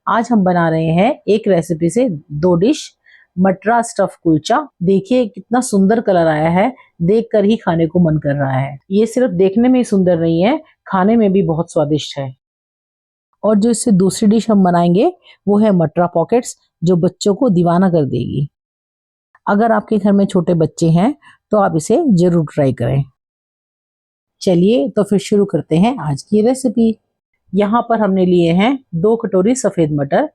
आज हम बना रहे हैं एक रेसिपी से 2 डिश मटरा स्टफ कुलचा। देखिए कितना सुंदर कलर आया है, देखकर ही खाने को मन कर रहा है। ये सिर्फ देखने में ही सुंदर नहीं है, खाने में भी बहुत स्वादिष्ट है। और जो इससे दूसरी डिश हम बनाएंगे वो है मटरा पॉकेट्स, जो बच्चों को दीवाना कर देगी। अगर आपके घर में छोटे बच्चे हैं तो आप इसे जरूर ट्राई करें। चलिए तो फिर शुरू करते हैं आज की रेसिपी। यहाँ पर हमने लिए हैं 2 कटोरी सफेद मटर।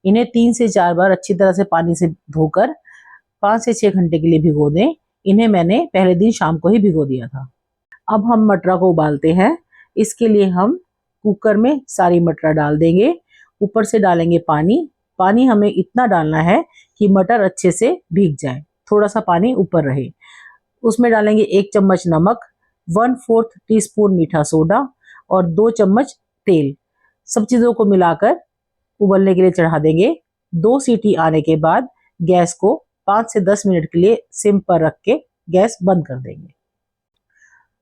इन्हें 3 से 4 बार अच्छी तरह से पानी से धोकर 5 से 6 घंटे के लिए भिगो दें। इन्हें मैंने पहले दिन शाम को ही भिगो दिया था। अब हम मटरा को उबालते हैं। इसके लिए हम कुकर में सारी मटरा डाल देंगे। ऊपर से डालेंगे पानी। पानी हमें इतना डालना है कि मटर अच्छे से भीग जाए, थोड़ा सा पानी ऊपर रहे। उसमें डालेंगे 1 चम्मच नमक, 1/4 टीस्पून मीठा सोडा और 2 चम्मच तेल। सब चीजों को मिलाकर उबलने के लिए चढ़ा देंगे। 2 सीटी आने के बाद गैस को 5 से 10 मिनट के लिए सिम पर रख के गैस बंद कर देंगे।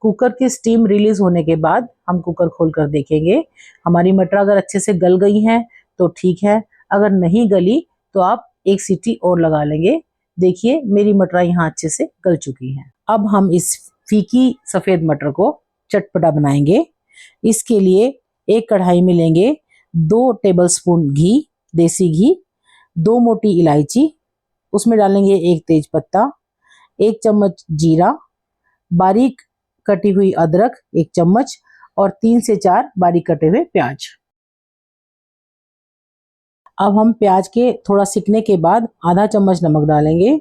कुकर की स्टीम रिलीज होने के बाद हम कुकर खोलकर देखेंगे। हमारी मटर अगर अच्छे से गल गई हैं तो ठीक है, अगर नहीं गली तो आप 1 सीटी और लगा लेंगे। देखिए मेरी मटर यहाँ अच्छे से गल चुकी है। अब हम इस फीकी सफेद मटर को चटपटा बनाएंगे। इसके लिए एक कढ़ाई में लेंगे 2 टेबलस्पून घी, देसी घी, 2 मोटी इलायची, उसमें डालेंगे 1 तेज पत्ता, 1 चम्मच जीरा, बारीक कटी हुई अदरक 1 चम्मच और 3 से 4 बारीक कटे हुए प्याज। अब हम प्याज के थोड़ा सिकने के बाद आधा चम्मच नमक डालेंगे,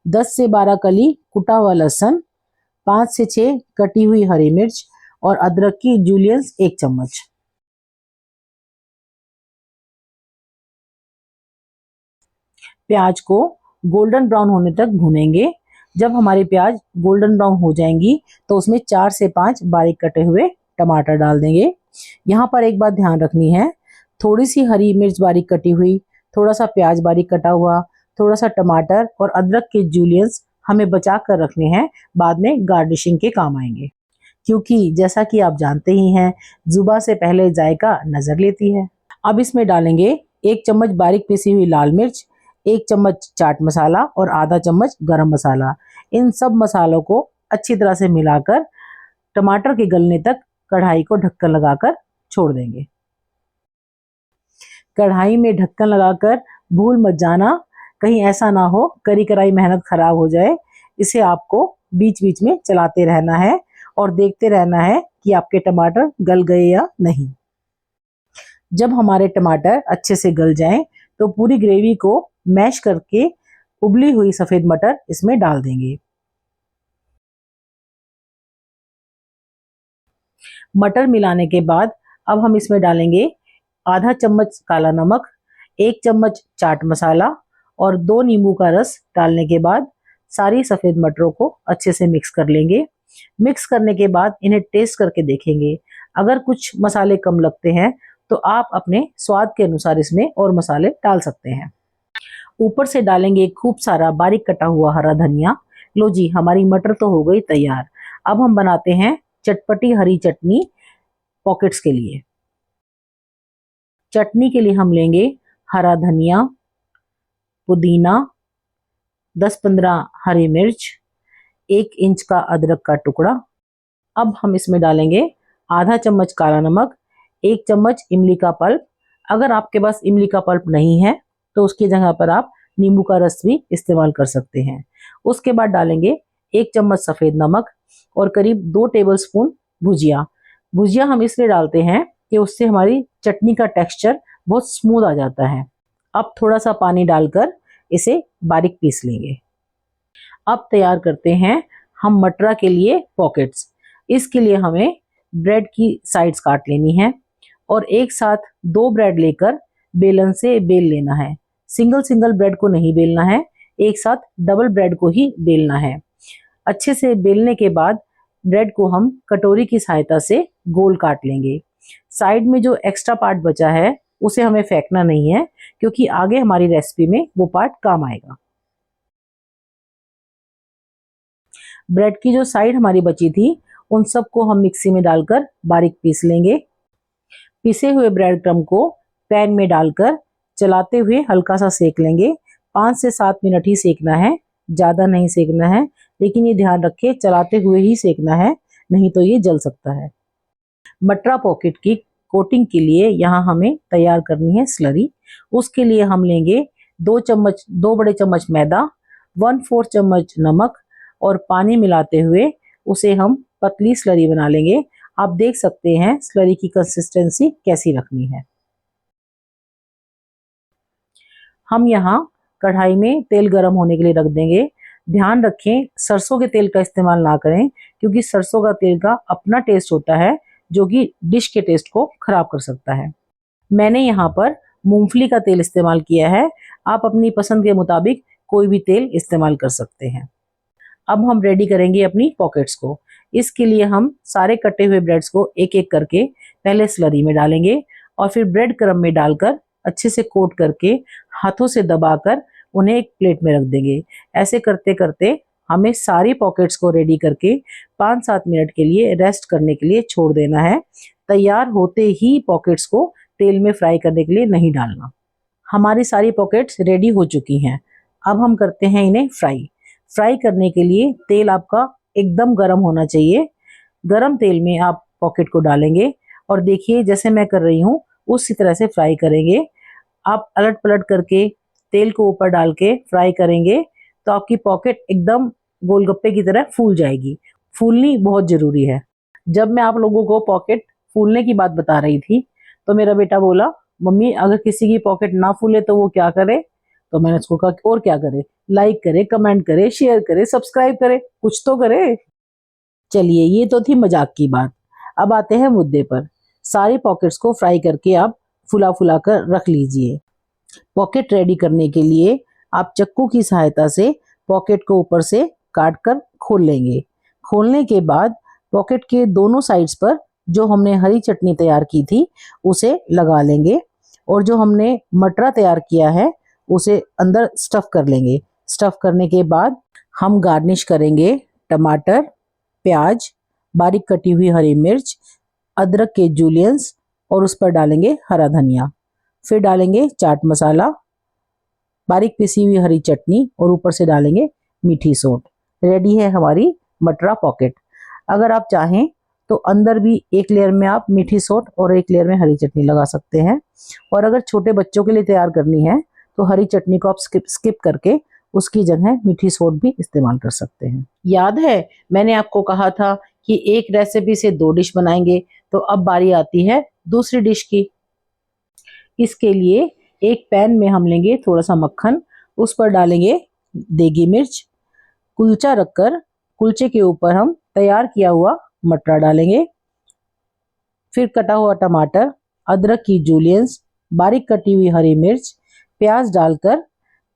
10 से 12 कली कुटा हुआ लहसुन, 5 से 6 कटी हुई हरी मिर्च और अदरक की जूलियंस 1 चम्मच। प्याज को गोल्डन ब्राउन होने तक भूनेंगे। जब हमारी प्याज गोल्डन ब्राउन हो जाएंगी तो उसमें 4 से 5 बारीक कटे हुए टमाटर डाल देंगे। यहाँ पर एक बात ध्यान रखनी है, थोड़ी सी हरी मिर्च बारीक कटी हुई, थोड़ा सा प्याज बारीक कटा हुआ, थोड़ा सा टमाटर और अदरक के जूलियंस हमें बचा कर रखने हैं, बाद में गार्निशिंग के काम आएंगे। क्योंकि जैसा कि आप जानते ही हैं, जुबान से पहले जायका नजर लेती है। अब इसमें डालेंगे 1 चम्मच बारीक पिसी हुई लाल मिर्च, 1 चम्मच चाट मसाला और आधा चम्मच गरम मसाला। इन सब मसालों को अच्छी तरह से मिलाकर टमाटर के गलने तक कढ़ाई को ढक्कन लगाकर छोड़ देंगे। कढ़ाई में ढक्कन लगाकर भूल मत जाना, कहीं ऐसा ना हो करी कराई मेहनत खराब हो जाए। इसे आपको बीच बीच में चलाते रहना है और देखते रहना है कि आपके टमाटर गल गए या नहीं। जब हमारे टमाटर अच्छे से गल जाएं तो पूरी ग्रेवी को मैश करके उबली हुई सफेद मटर इसमें डाल देंगे। मटर मिलाने के बाद अब हम इसमें डालेंगे आधा चम्मच काला नमक, 1 चम्मच चाट मसाला और 2 नींबू का रस डालने के बाद सारी सफेद मटरों को अच्छे से मिक्स कर लेंगे। मिक्स करने के बाद इन्हें टेस्ट करके देखेंगे। अगर कुछ मसाले कम लगते हैं तो आप अपने स्वाद के अनुसार इसमें और मसाले डाल सकते हैं। ऊपर से डालेंगे खूब सारा बारीक कटा हुआ हरा धनिया। लो जी, हमारी मटर तो हो गई तैयार। अब हम बनाते हैं चटपटी हरी चटनी पॉकेट्स के लिए। चटनी के लिए हम लेंगे हरा धनिया, पुदीना, 10-15 हरी मिर्च, 1 इंच का अदरक का टुकड़ा। अब हम इसमें डालेंगे आधा चम्मच काला नमक, 1 चम्मच इमली का पल्प। अगर आपके पास इमली का पल्प नहीं है तो उसकी जगह पर आप नींबू का रस भी इस्तेमाल कर सकते हैं। उसके बाद डालेंगे 1 चम्मच सफेद नमक और करीब 2 टेबलस्पून भुजिया। भुजिया हम इसलिए डालते हैं कि उससे हमारी चटनी का टेक्सचर बहुत स्मूथ आ जाता है। अब थोड़ा सा पानी डालकर इसे बारीक पीस लेंगे। अब तैयार करते हैं हम मटरा के लिए पॉकेट्स। इसके लिए हमें ब्रेड की साइड्स काट लेनी है और एक साथ 2 ब्रेड लेकर बेलन से बेल लेना है। सिंगल सिंगल ब्रेड को नहीं बेलना है, एक साथ डबल ब्रेड को ही बेलना है। अच्छे से बेलने के बाद ब्रेड को हम कटोरी की सहायता से गोल काट लेंगे। साइड में जो एक्स्ट्रा पार्ट बचा है उसे हमें फेंकना नहीं है, क्योंकि आगे हमारी रेसिपी में वो पार्ट काम आएगा। ब्रेड की जो साइड हमारी बची थी उन सबको हम मिक्सी में डालकर बारीक पीस लेंगे। पिसे हुए ब्रेड क्रम्ब को पैन में डालकर चलाते हुए हल्का सा सेक लेंगे। 5 से 7 मिनट ही सेकना है, ज़्यादा नहीं सेकना है, लेकिन ये ध्यान रखिए चलाते हुए ही सेकना है, नहीं तो ये जल सकता है। मटरा पॉकेट की कोटिंग के लिए यहाँ हमें तैयार करनी है स्लरी। उसके लिए हम लेंगे 2 बड़े चम्मच मैदा, 1/4 चम्मच नमक और पानी मिलाते हुए उसे हम पतली स्लरी बना लेंगे। आप देख सकते हैं स्लरी की कंसिस्टेंसी कैसी रखनी है। हम यहाँ कढ़ाई में तेल गर्म होने के लिए रख देंगे। ध्यान रखें सरसों के तेल का इस्तेमाल ना करें, क्योंकि सरसों का तेल का अपना टेस्ट होता है जो कि डिश के टेस्ट को खराब कर सकता है। मैंने यहाँ पर मूंगफली का तेल इस्तेमाल किया है, आप अपनी पसंद के मुताबिक कोई भी तेल इस्तेमाल कर सकते हैं। अब हम रेडी करेंगे अपनी पॉकेट्स को। इसके लिए हम सारे कटे हुए ब्रेड्स को एक एक करके पहले स्लरी में डालेंगे और फिर ब्रेड क्रम्ब में डालकर अच्छे से कोट करके हाथों से दबाकर उन्हें एक प्लेट में रख देंगे। ऐसे करते करते हमें सारी पॉकेट्स को रेडी करके 5-7 मिनट के लिए रेस्ट करने के लिए छोड़ देना है। तैयार होते ही पॉकेट्स को तेल में फ्राई करने के लिए नहीं डालना। हमारी सारी पॉकेट्स रेडी हो चुकी हैं। अब हम करते हैं इन्हें फ्राई करने के लिए तेल आपका एकदम गर्म होना चाहिए। गर्म तेल में आप पॉकेट को डालेंगे और देखिए जैसे मैं कर रही हूँ उसी तरह से फ्राई करेंगे। आप अलट पलट करके तेल को ऊपर डाल के फ्राई करेंगे तो आपकी पॉकेट एकदम गोलगप्पे की तरह फूल जाएगी। फूलनी बहुत जरूरी है। जब मैं आप लोगों को पॉकेट फूलने की बात बता रही थी तो मेरा बेटा बोला, मम्मी अगर किसी की पॉकेट ना फूले तो वो क्या करे? तो मैंने उसको कहा और क्या करे, लाइक करे, कमेंट करे, शेयर करे, सब्सक्राइब करे, कुछ तो करे। चलिए ये तो थी मजाक की बात। अब आते हैं मुद्दे पर। सारी पॉकेट्स को फ्राई करके आप फुला फुला कर रख लीजिए। पॉकेट रेडी करने के लिए आप चक्कू की सहायता से पॉकेट को ऊपर से काट कर खोल लेंगे। खोलने के बाद पॉकेट के दोनों साइड्स पर जो हमने हरी चटनी तैयार की थी उसे लगा लेंगे और जो हमने मटरा तैयार किया है उसे अंदर स्टफ कर लेंगे। स्टफ करने के बाद हम गार्निश करेंगे टमाटर, प्याज, बारीक कटी हुई हरी मिर्च, अदरक के जूलियंस और उस पर डालेंगे हरा धनिया। फिर डालेंगे चाट मसाला, बारीक पिसी हुई हरी चटनी और ऊपर से डालेंगे मीठी सोंठ। रेडी है हमारी मटरा पॉकेट। अगर आप चाहें तो अंदर भी एक लेयर में आप मीठी सोंठ और एक लेयर में हरी चटनी लगा सकते हैं। और अगर छोटे बच्चों के लिए तैयार करनी है तो हरी चटनी को आप स्किप करके उसकी जगह मीठी सोंठ भी इस्तेमाल कर सकते हैं। याद है मैंने आपको कहा था कि एक रेसिपी से 2 डिश बनाएंगे, तो अब बारी आती है दूसरी डिश की। इसके लिए एक पैन में हम लेंगे थोड़ा सा मक्खन, उस पर डालेंगे देगी मिर्च, कुलचा रखकर कुलचे के ऊपर हम तैयार किया हुआ मटरा डालेंगे, फिर कटा हुआ टमाटर, अदरक की जूलियंस, बारीक कटी हुई हरी मिर्च, प्याज डालकर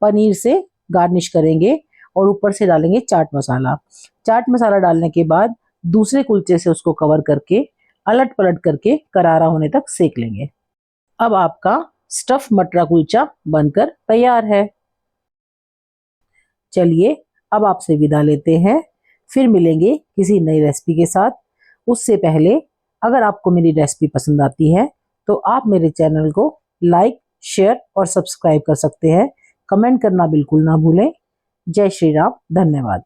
पनीर से गार्निश करेंगे और ऊपर से डालेंगे चाट मसाला। चाट मसाला डालने के बाद दूसरे कुलचे से उसको कवर करके अलट पलट करके करारा होने तक सेक लेंगे। अब आपका स्टफ मटरा कुलचा बनकर तैयार है। चलिए अब आपसे विदा लेते हैं, फिर मिलेंगे किसी नई रेसिपी के साथ। उससे पहले अगर आपको मेरी रेसिपी पसंद आती है तो आप मेरे चैनल को लाइक, शेयर और सब्सक्राइब कर सकते हैं। कमेंट करना बिल्कुल ना भूलें। जय श्री राम, धन्यवाद।